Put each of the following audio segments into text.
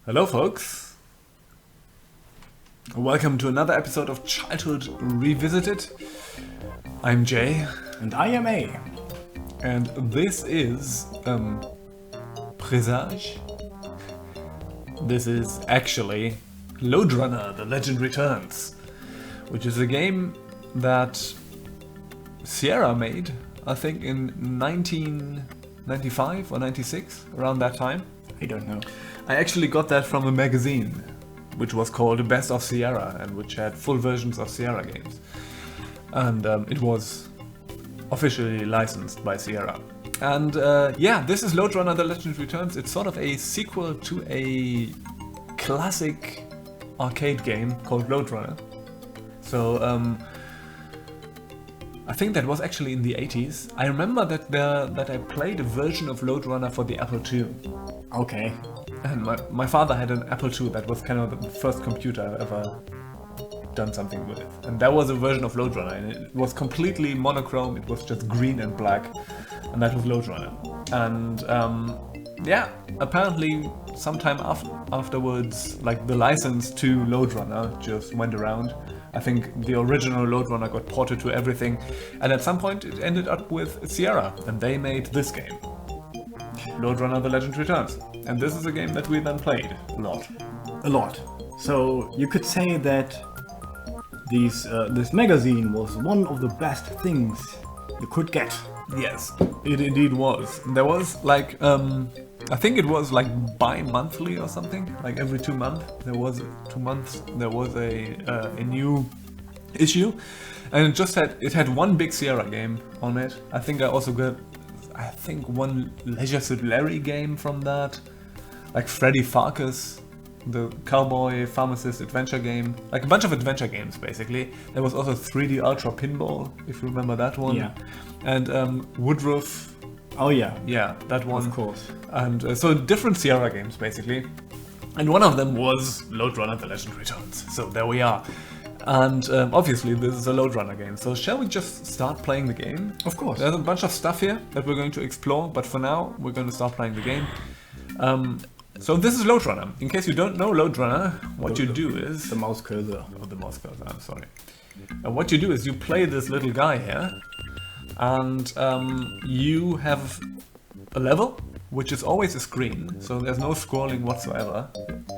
Hello folks, welcome to another episode of Childhood Revisited. I'm Jay. And I am A. And this is, Presage. This is actually Lode Runner, The Legend Returns, which is a game that Sierra made, I think in 1995 or 96, around that time. I don't know. I actually got that from a magazine, which was called Best of Sierra, and which had full versions of Sierra games. And it was officially licensed by Sierra. And yeah, this is Lode Runner: The Legend Returns. It's sort of a sequel to a classic arcade game called Lode Runner. So I think that was actually in the 80s. I remember that I played a version of Lode Runner for the Apple II. Okay. And my father had an Apple II that was kind of the first computer I've ever done something with. And that was a version of Lode Runner, and it was completely monochrome. It was just green and black, and that was Lode Runner. And yeah, apparently sometime afterwards, like the license to Lode Runner just went around. I think the original Lode Runner got ported to everything, and at some point it ended up with Sierra, and they made this game, Lode Runner: The Legend Returns. And this is a game that we then played a lot. A lot. So you could say that this magazine was one of the best things you could get. Yes, it indeed was. There was like, I think it was like bi-monthly or something. Like every 2 months, there was a new issue, and it had one big Sierra game on it. I think I also got, one Leisure Suit Larry game from that, like Freddy Farkas, the cowboy pharmacist adventure game, like a bunch of adventure games basically. There was also 3D Ultra Pinball, if you remember that one. Yeah. And Woodruff. Oh yeah. Yeah, that one. Of course. And so different Sierra games basically. And one of them was Lode Runner: The Legend Returns. So there we are. And obviously this is a Lode Runner game. So shall we just start playing the game? Of course. There's a bunch of stuff here that we're going to explore, but for now we're going to start playing the game. So this is Lode Runner. In case you don't know Lode Runner, what you do is... The mouse cursor. Oh, the mouse cursor, I'm sorry. What you do is you play this little guy here, and you have a level, which is always a screen, so there's no scrolling whatsoever.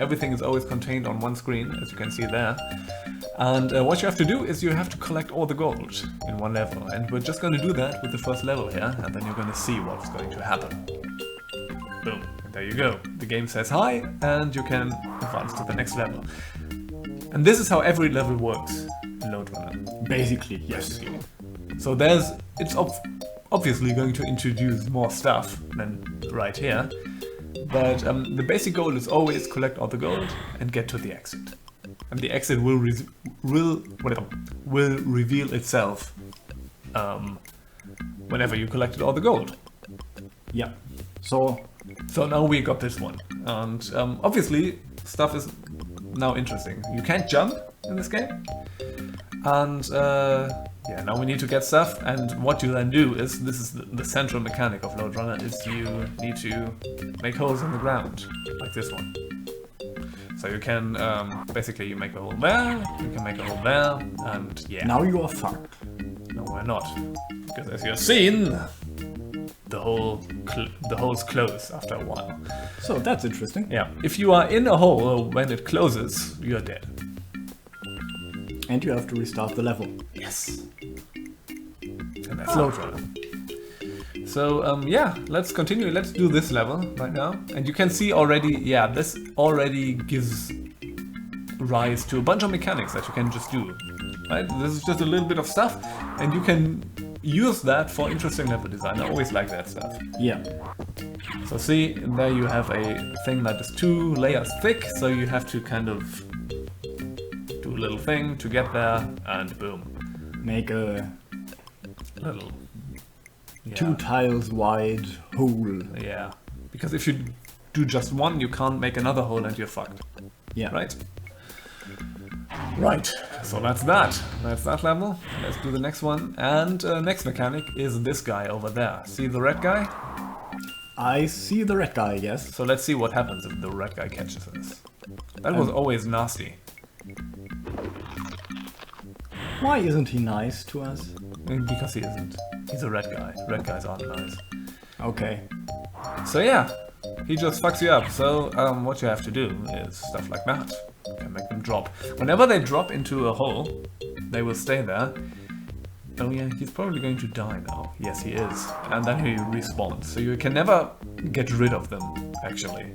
Everything is always contained on one screen, as you can see there. And what you have to do is you have to collect all the gold in one level, and we're just going to do that with the first level here, and then you're going to see what's going to happen. Boom. And there you go. The game says hi, and you can advance to the next level. And this is how every level works in Lode Runner. Basically, yes. So it's obviously going to introduce more stuff than right here, but the basic goal is always collect all the gold and get to the exit. And the exit will reveal itself whenever you collected all the gold. Yeah. So now we got this one, and obviously stuff is now interesting. You can't jump in this game, and yeah, now we need to get stuff. And what you then do is, this is the central mechanic of Lode Runner, is you need to make holes in the ground, like this one. So you can basically you make a hole there, you can make a hole there, and yeah. Now you are fucked. No, we're not, because as you've seen, the holes close after a while. So that's interesting. Yeah, if you are in a hole when it closes, you're dead. And you have to restart the level. Yes. And that's Lode Runner. So yeah, let's continue. Let's do this level right now. And you can see already, yeah, this already gives rise to a bunch of mechanics that you can just do. Right? This is just a little bit of stuff, and you can use that for interesting level design. I always like that stuff. Yeah. So see, there you have a thing that is 2 layers thick, so you have to kind of do a little thing to get there, and boom. Make a Little... Yeah. 2 tiles wide hole. Yeah, because if you do just one, you can't make another hole and you're fucked. Yeah. Right? Right, so that's that. That's that level. Let's do the next one. And next mechanic is this guy over there. See the red guy? I see the red guy, yes. So let's see what happens if the red guy catches us. That was always nasty. Why isn't he nice to us? Because he isn't. He's a red guy. Red guys aren't nice. Okay. So yeah, he just fucks you up. So what you have to do is stuff like that. You can make them drop. Whenever they drop into a hole, they will stay there. Oh yeah, he's probably going to die now. Yes, he is. And then he respawns. So you can never get rid of them, actually.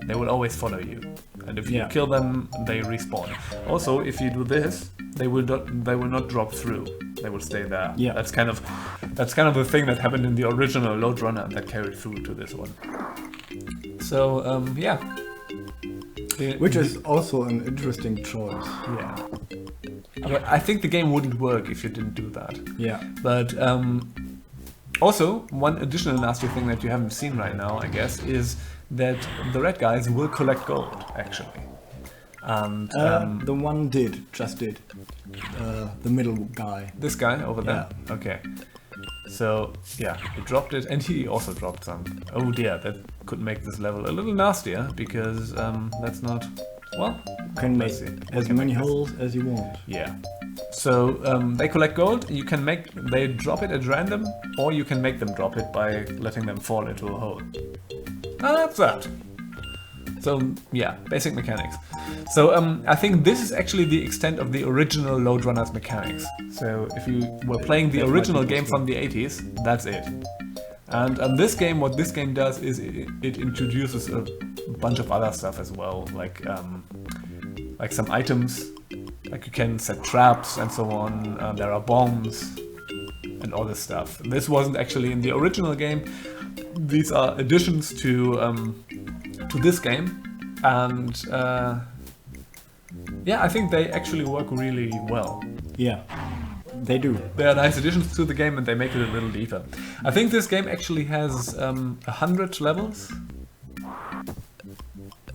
They will always follow you. And if you kill them, they respawn. Also, if you do this, they will not drop through. They will stay there. Yeah. That's kind of the thing that happened in the original Lode runner that carried through to this one. So yeah. Which is also an interesting choice. Yeah. But I think the game wouldn't work if you didn't do that. Yeah. But also, one additional nasty thing that you haven't seen right now, I guess, is that the red guys will collect gold, actually. And the one just did. The middle guy. This guy over there? Yeah. Okay. So, yeah, he dropped it, and he also dropped some. Oh dear, that could make this level a little nastier, because that's not... Well, You can make let's see. as many holes as you want. Yeah. So they collect gold. You can they drop it at random, or you can make them drop it by letting them fall into a hole. Ah, that's that. So yeah, basic mechanics. So I think this is actually the extent of the original Lode Runners mechanics. So if you were playing the original game from the 80s, that's it. And this game, what this game does is it introduces a bunch of other stuff as well, like some items, like you can set traps and so on. There are bombs and all this stuff. This wasn't actually in the original game. These are additions to this game, and yeah, I think they actually work really well. Yeah, they do. They are nice additions to the game, and they make it a little deeper. I think this game actually has 100 levels.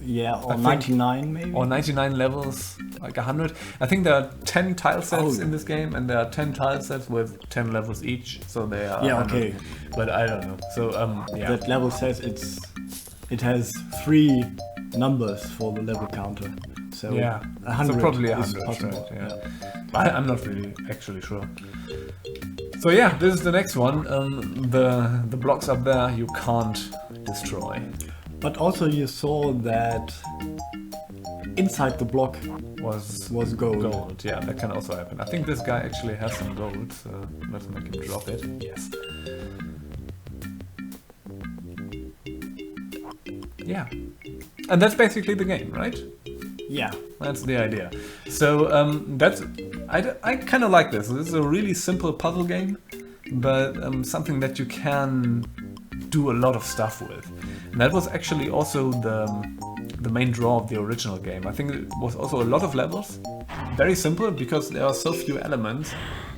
Yeah, or 99 maybe? Or 99 levels, like 100. I think there are 10 tile sets in this game, and there are 10 tile sets with 10 levels each, so they are 100. Okay. But I don't know. So yeah. That level says it has 3 numbers for the level counter. So Yeah, 100 so probably is 100, possible. right? Yeah. I'm not really actually sure. So yeah, this is the next one. The blocks up there you can't destroy. But also you saw that inside the block Was gold. gold. Yeah, that can also happen. I think this guy actually has some gold, so let's make him drop it. Yes. Yeah. And that's basically the game, right? Yeah. That's the idea. So I kind of like this. This is a really simple puzzle game, but something that you can do a lot of stuff with. And that was actually also the main draw of the original game. I think it was also a lot of levels. Very simple, because there are so few elements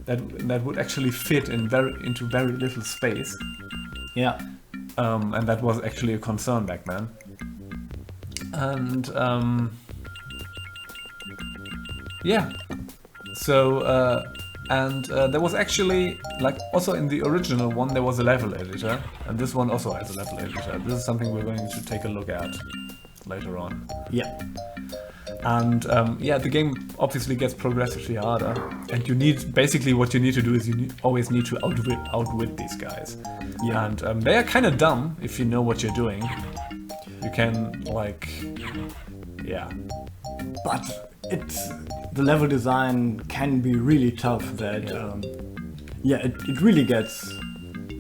that would actually fit into very little space. Yeah. And that was actually a concern back then. And yeah, so there was actually, like, also in the original one there was a level editor, and this one also has a level editor. This is something we're going to take a look at later on. Yeah. And yeah, the game obviously gets progressively harder, and basically what you need to do is always need to outwit these guys. Yeah. And they are kind of dumb if you know what you're doing. You can, like, yeah. But the level design can be really tough. That it really gets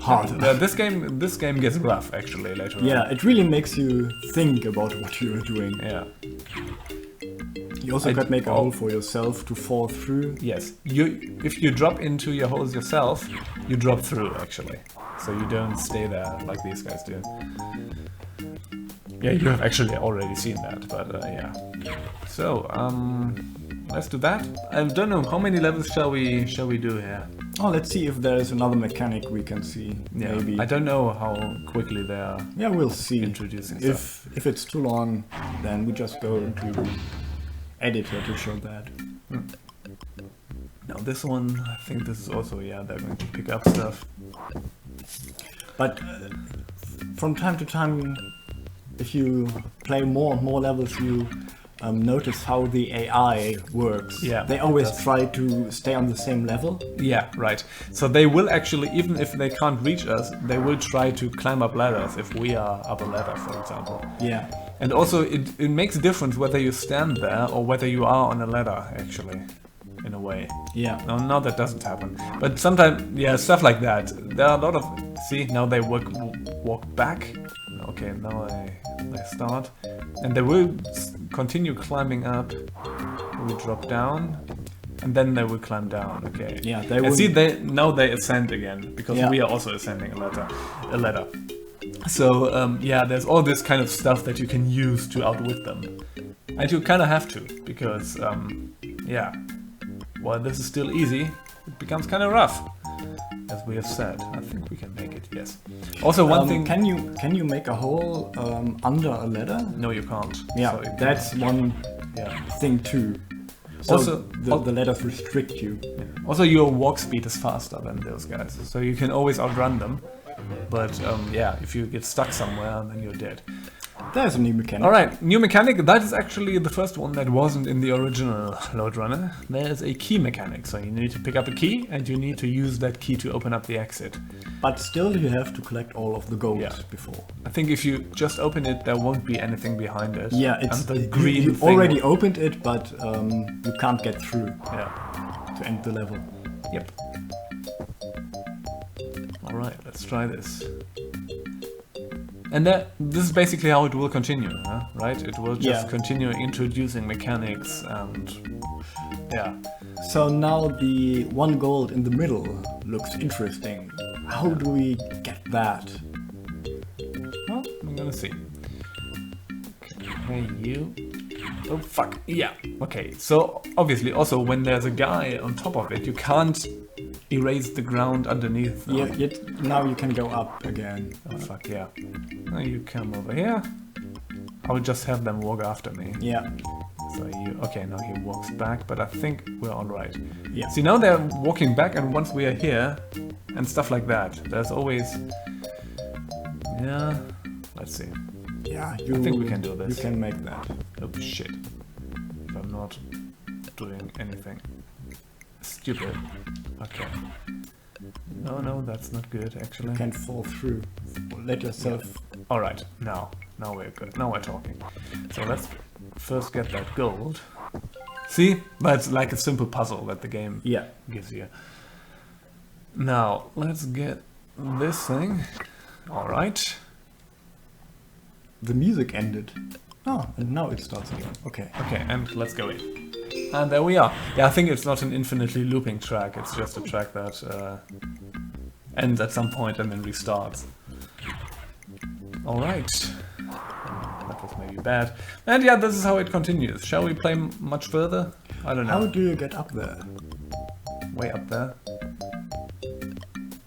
hard. This game gets rough actually later on. Yeah, it really makes you think about what you're doing. Yeah. You also could make a hole for yourself to fall through. Yes. If you drop into your holes yourself, you drop through actually. So you don't stay there like these guys do. Yeah, you have actually already seen that, but yeah. So, let's do that. I don't know, how many levels shall we do here? Oh, let's see if there is another mechanic we can see. Yeah, maybe. I don't know how quickly they are. Yeah, we'll see. Introducing stuff. If it's too long, then we just go into editor to show that. Now this one, I think this is also, yeah, they're going to pick up stuff. But from time to time, if you play more and more levels, you notice how the AI works. Yeah, they it always does. try to stay on the same level. Yeah, right. So they will actually, even if they can't reach us, they will try to climb up ladders if we are up a ladder, for example. Yeah. And also, it makes a difference whether you stand there or whether you are on a ladder, actually, in a way. Yeah. No, that doesn't happen. But sometimes, yeah, stuff like that. There are a lot of... See, now they walk back. Okay, now they start. And they will continue climbing up. They will drop down. And then they will climb down, okay. Yeah, they and will... see, now they ascend again, because we are also ascending a ladder. So, yeah, there's all this kind of stuff that you can use to outwit them. And you kind of have to, because, yeah, while this is still easy, it becomes kind of rough, as we have said. I think we can make it, yes. Also, one thing... Can you make a hole under a ladder? No, you can't. Yeah, So that's one thing too. So Also, the ladders restrict you. yeah. Also, your walk speed is faster than those guys, so you can always outrun them. But yeah, if you get stuck somewhere, then you're dead. There's a new mechanic. Alright, new mechanic. That is actually the first one that wasn't in the original Lode Runner. There's a key mechanic, so you need to pick up a key and you need to use that key to open up the exit. But still you have to collect all of the gold before. I think if you just open it, there won't be anything behind it. Yeah, it's and the green you thing already opened it, but you can't get through Yeah. to end the level. Yep. Alright, let's try this. And this is basically how it will continue, huh? Right? It will just continue introducing mechanics and... yeah. So now the one gold in the middle looks interesting. How do we get that? Well, I'm gonna see. Okay, you... Oh, fuck. Yeah. Okay, so obviously also when there's a guy on top of it, you can't erase the ground underneath. Yeah, now you can go up again. Oh, fuck, yeah. Now you come over here. I will just have them walk after me. Yeah. So you... Okay, now he walks back, but I think we're alright. Yeah. See, now they're walking back, and once we are here, and stuff like that, there's always... Yeah... Let's see. Yeah, I think we can do this. You can make that. Oh, shit. If I'm not doing anything stupid. Okay. No, that's not good, actually. You can fall through. Let yourself... Alright, now we're good. Now we're talking. So let's first get that gold. See? But it's like a simple puzzle that the game gives you. Now, let's get this thing. Alright. The music ended. Oh, and now it starts again. Okay. Okay, and let's go in. And there we are. Yeah, I think it's not an infinitely looping track. It's just a track that ends at some point and then restarts. Alright. That was maybe bad. And yeah, this is how it continues. Shall we play much further? I don't know. How do you get up there? Way up there.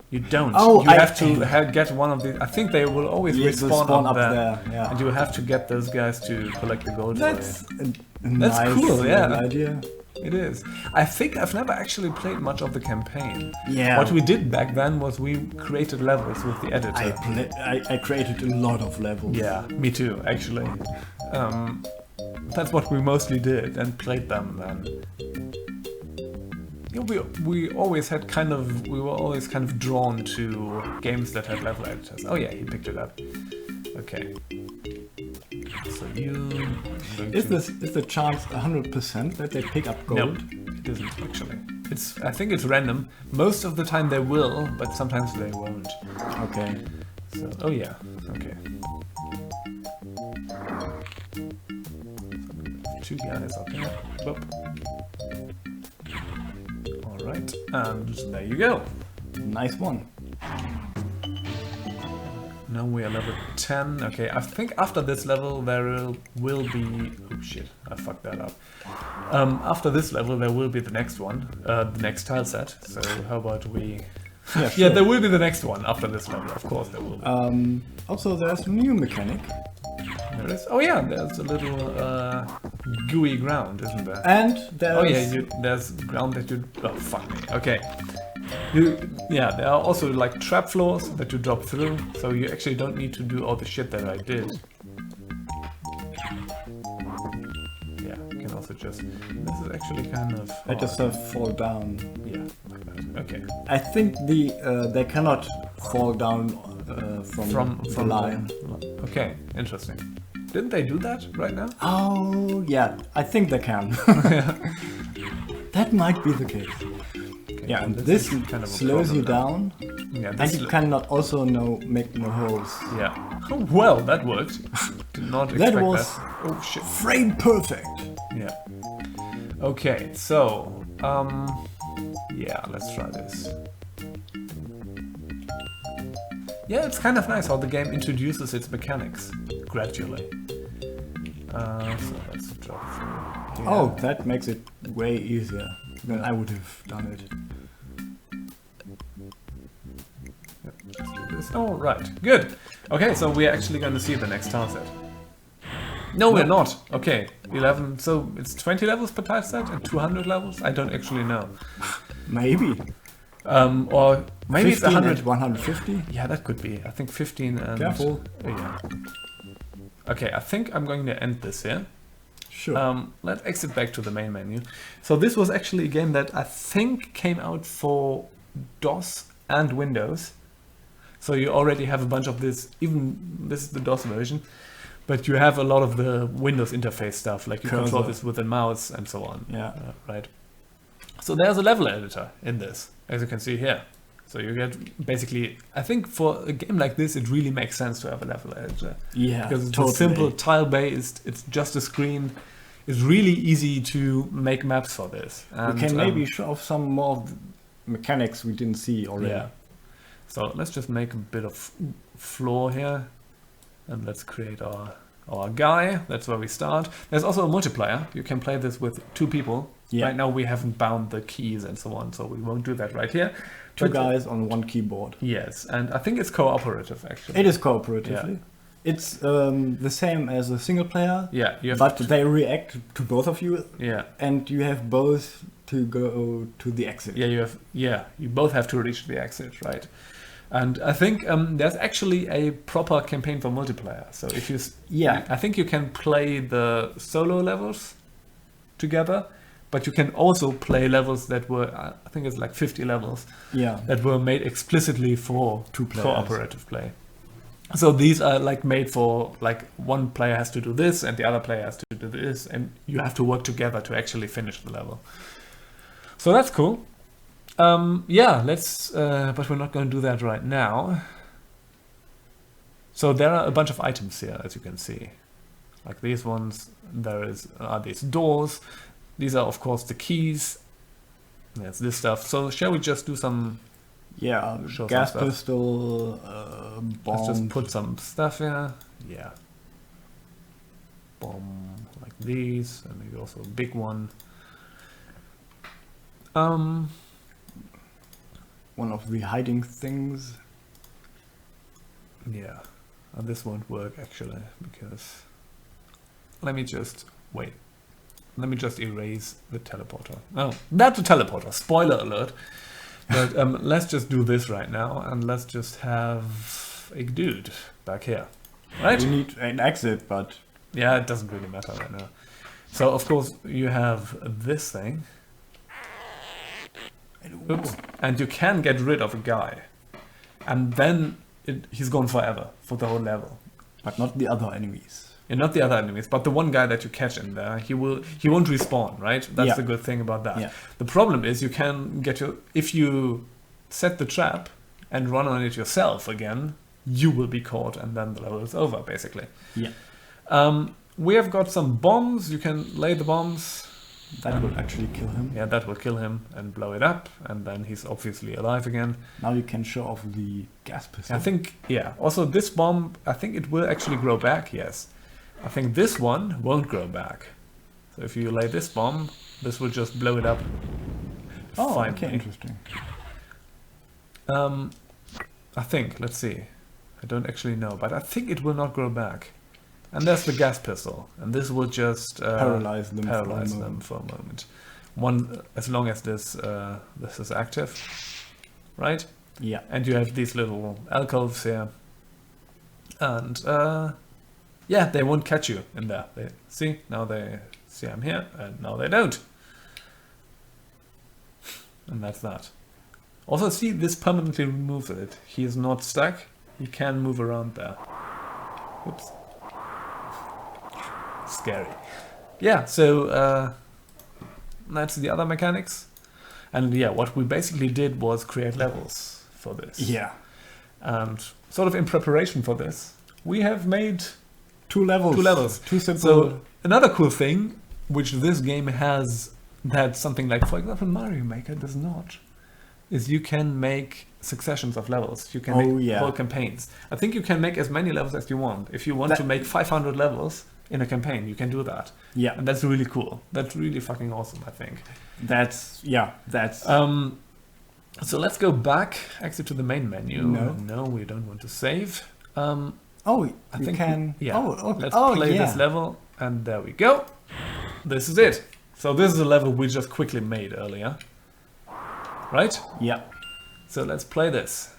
You don't. Oh, you have to get one of the... I think they will always respawn up there. Yeah. And you have to get those guys to collect the gold That's for you. That's That's cool, yeah. idea. It is. I think I've never actually played much of the campaign. Yeah. What we did back then was we created levels with the editor. I created a lot of levels. Yeah, me too, actually. That's what we mostly did and played them then. Yeah, we always had we were always kind of drawn to games that had level editors. Oh yeah, he picked it up. Okay. So you... Is the chance 100% that they pick up gold? No, it isn't actually. I think it's random. Most of the time they will, but sometimes they won't. Okay. So, oh yeah, okay. Two guys up here. Whoop. Alright, and there you go. Nice one. Now we are level 10. Okay, I think after this level there will be... Oh shit, I fucked that up. After this level there will be the next one, the next tile set. So how about we... Yeah, sure. Yeah, there will be the next one after this level, of course there will be. Also there's a new mechanic. There is? Oh yeah, there's a little gooey ground, isn't there? And there's... Oh yeah, there's ground that you... Oh, fuck me. Okay. Yeah, there are also like trap floors that you drop through, so you actually don't need to do all the shit that I did. Yeah, you can also just... This is actually kind of... I just fall down. Yeah, like that. Okay. I think they cannot fall down from the line. Okay, interesting. Didn't they do that right now? Oh, yeah, I think they can. That might be the case. Okay, Yeah, and this kind of slows you down, Yeah, and you cannot also make no holes. Yeah. Oh, well, that worked. Did not expect That was Oh shit. frame perfect. Yeah. Okay, so yeah, let's try this. Yeah, it's kind of nice how the game introduces its mechanics gradually. So let's drop through here. Oh, that makes it way easier than I would have done it. Let's do this. Oh, right. Good. Okay, so we're actually going to see the next tile set. No, we're not. Okay, 11. So it's 20 levels per tile set and 200 levels? I don't actually know. Maybe. Or maybe it's 100. 150? Yeah, that could be. I think 15 and... Careful. Yeah. Okay, I think I'm going to end this here. Sure. Let's exit back to the main menu. So this was actually a game that I think came out for DOS and Windows. So you already have a bunch of this, even this is the DOS version, but you have a lot of the Windows interface stuff, like you control this with a mouse and so on. Yeah. Right. So there's a level editor in this, as you can see here. So you get basically, I think for a game like this, it really makes sense to have a level editor. Yeah, because it's totally. simple, tile-based, it's just a screen. It's really easy to make maps for this. And, we can maybe show off some more of the mechanics we didn't see already. Yeah. So let's just make a bit of floor here. And let's create our guy. That's where we start. There's also a multiplayer. You can play this with 2 people. Yeah. Right now we haven't bound the keys and so on, so we won't do that right here. 2 guys on 1 keyboard. Yes, and I think it's cooperative actually. It is cooperatively. Yeah. It's the same as a single player. Yeah, you have but they react to both of you. Yeah. And you have both to go to the exit. Yeah, you both have to reach the exit, right? And I think there's actually a proper campaign for multiplayer. So if you, I think you can play the solo levels together, but you can also play levels that were, I think it's like 50 levels, that were made explicitly for 2 players. Cooperative play. So these are like made for like one player has to do this and the other player has to do this, and you have to work together to actually finish the level. So that's cool. Yeah, let's, but we're not going to do that right now. So there are a bunch of items here, as you can see. Like these ones, there are these doors. These are, of course, the keys. That's this stuff. So shall we just do some... Yeah, gas pistol, bomb. Let's just put some stuff here. Yeah. Bomb, like these, and maybe also a big one. One of the hiding things. Yeah, and this won't work actually, because... Let me just... Wait. Let me just erase the teleporter. Oh, that's a teleporter. Spoiler alert. But let's just do this right now, and let's just have a dude back here. Right? We need an exit, but... Yeah, it doesn't really matter right now. So, of course, you have this thing. Oops. And you can get rid of a guy. And then he's gone forever, for the whole level. But not the other enemies. Yeah, not the other enemies, but the one guy that you catch in there, he won't respawn, right? That's the good thing about that. Yeah. The problem is you can get if you set the trap and run on it yourself again, you will be caught and then the level is over, basically. Yeah. We have got some bombs. You can lay the bombs. That will actually kill him. Yeah, that will kill him and blow it up, and then he's obviously alive again. Now you can show off the gas pistol. I think, yeah. Also, this bomb, I think it will actually grow back, yes. I think this one won't grow back. So if you lay this bomb, this will just blow it up. Oh, finally. okay, interesting. I think, let's see. I don't actually know, but I think it will not grow back. And there's the gas pistol, and this will just paralyze them for a moment. As long as this is active. right? Yeah. And you have these little alcoves here. And yeah, they won't catch you in there. They see, now they see I'm here, and now they don't. And that's that. Also, see, this permanently removes it. He is not stuck. He can move around there. Oops. Scary. Yeah, so that's the other mechanics. And yeah, what we basically did was create levels for this. Yeah. And sort of in preparation for this, we have made 2 levels. 2 levels. 2 simple. So another cool thing, which this game has, that something like, for example, Mario Maker does not, is you can make successions of levels. You can make whole campaigns. I think you can make as many levels as you want. If you want to make 500 levels in a campaign, you can do that. Yeah. And that's really cool. That's really fucking awesome, I think. That's... So let's go back actually to the main menu. No, we don't want to save. I think you can... Let's play this level, and there we go. This is it. So this is a level we just quickly made earlier. Right? Yeah. So let's play this.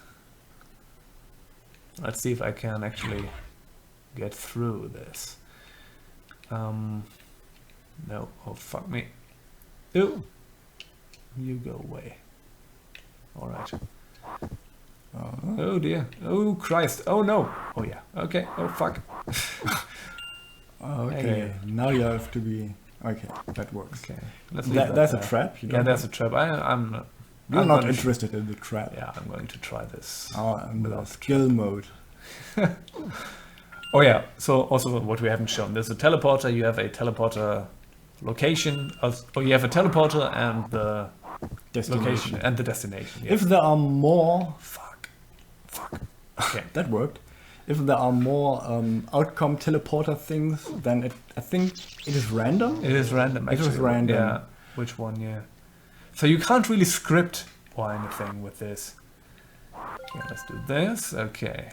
Let's see if I can actually get through this. No. Oh, fuck me. Ooh. You go away. Alright. Oh dear. Oh Christ. Oh no. Oh yeah. Okay. Oh fuck. Okay. Hey. Now you have to be... Okay, that works. Okay. Let's leave There's a trap? There's a trap. You're not interested in the trap. Yeah, I'm going to try this. In the skill mode. Oh yeah, so also what we haven't shown. There's a teleporter, you have a teleporter location, you have a teleporter and the location and the destination. Yes. If there are more... Fuck. Okay. That worked. If there are more outcome teleporter things, then I think it is random. It is random, actually. It is random. Yeah. Which one, yeah. So you can't really script or anything with this. Okay, let's do this. Okay.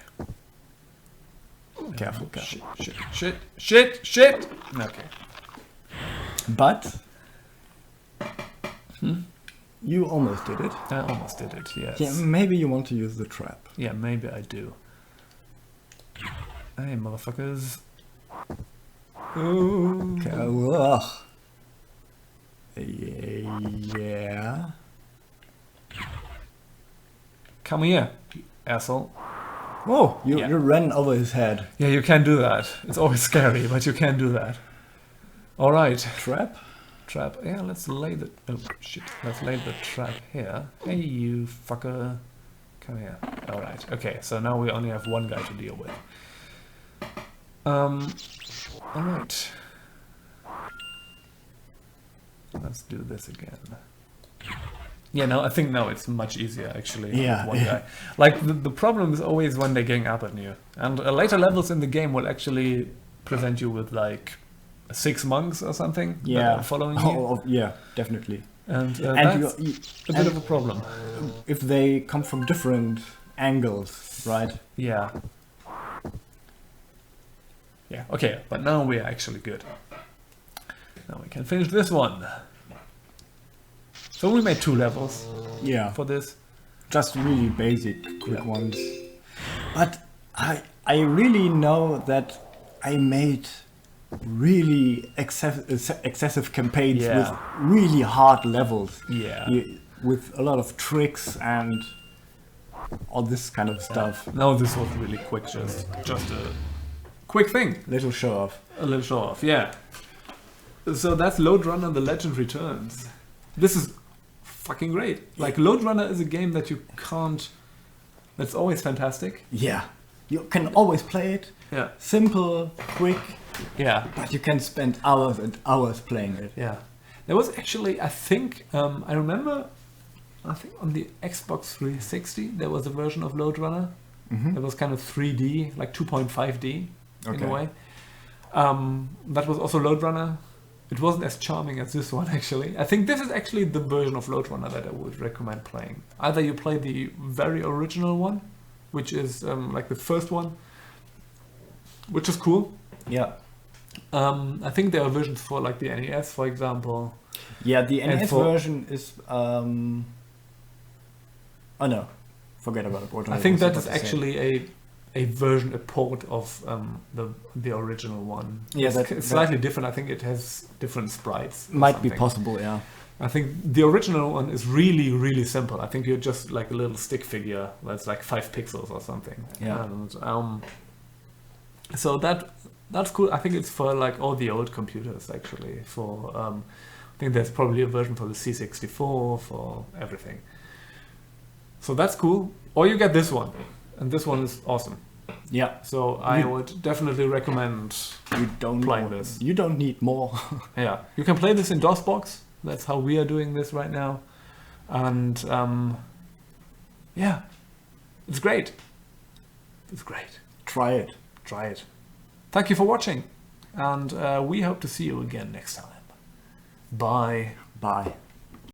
Careful. Shit! Okay. But... You almost did it. I almost did it, yes. Yeah, maybe you want to use the trap. Yeah, maybe I do. Hey, motherfuckers. Ooh. Okay, yeah. Come here, you asshole. Oh, you ran over his head. Yeah, you can do that. It's always scary, but you can do that. Alright. Trap? Trap. Yeah, let's lay the... Oh, shit. Let's lay the trap here. Hey, you fucker. Come here. Alright. Okay, so now we only have one guy to deal with. Alright. Let's do this again. Yeah, no, I think now it's much easier actually with one guy. Like the problem is always when they're getting up on you. And later levels in the game will actually present you with like 6 monks or something that are following you. Oh, yeah, definitely. And that's a bit of a problem. If they come from different angles, right? Yeah. Yeah, okay, but now we're actually good. Now we can finish this one. So we made 2 levels for this. Just really basic, quick ones. But I really know that I made really excessive campaigns with really hard levels. Yeah. With a lot of tricks and all this kind of stuff. No, this was really quick, just a quick thing. Little show off. A little show off, yeah. So that's Lode Runner: The Legend Returns. This is fucking great. Like, Lode Runner is a game that you can't... That's always fantastic. Yeah. You can always play it. Yeah. Simple, quick. Yeah. But you can spend hours and hours playing it. Yeah. There was actually, I think, I remember, on the Xbox 360, there was a version of Lode Runner. It was kind of 3D, like 2.5D in a way. That was also Lode Runner. It wasn't as charming as this one, actually. I think this is actually the version of Lode Runner that I would recommend playing. Either you play the very original one, which is like the first one, which is cool. Yeah. I think there are versions for like the NES, for example. Yeah, the NES version is... oh no, forget about what I think that is actually a version, a port of the original one. Yeah, it's slightly different. I think it has different sprites. Might be possible, yeah. I think the original one is really, really simple. I think you're just like a little stick figure that's like 5 pixels or something. Yeah. And so that's cool. I think it's for like all the old computers actually. For I think there's probably a version for the C64 for everything. So that's cool. Or you get this one, and this one is awesome. Yeah. So I would definitely recommend playing this. You don't need more. Yeah, you can play this in DOSBox. That's how we are doing this right now, and yeah, it's great. It's great. Try it. Try it. Thank you for watching, and we hope to see you again next time. Bye. Bye.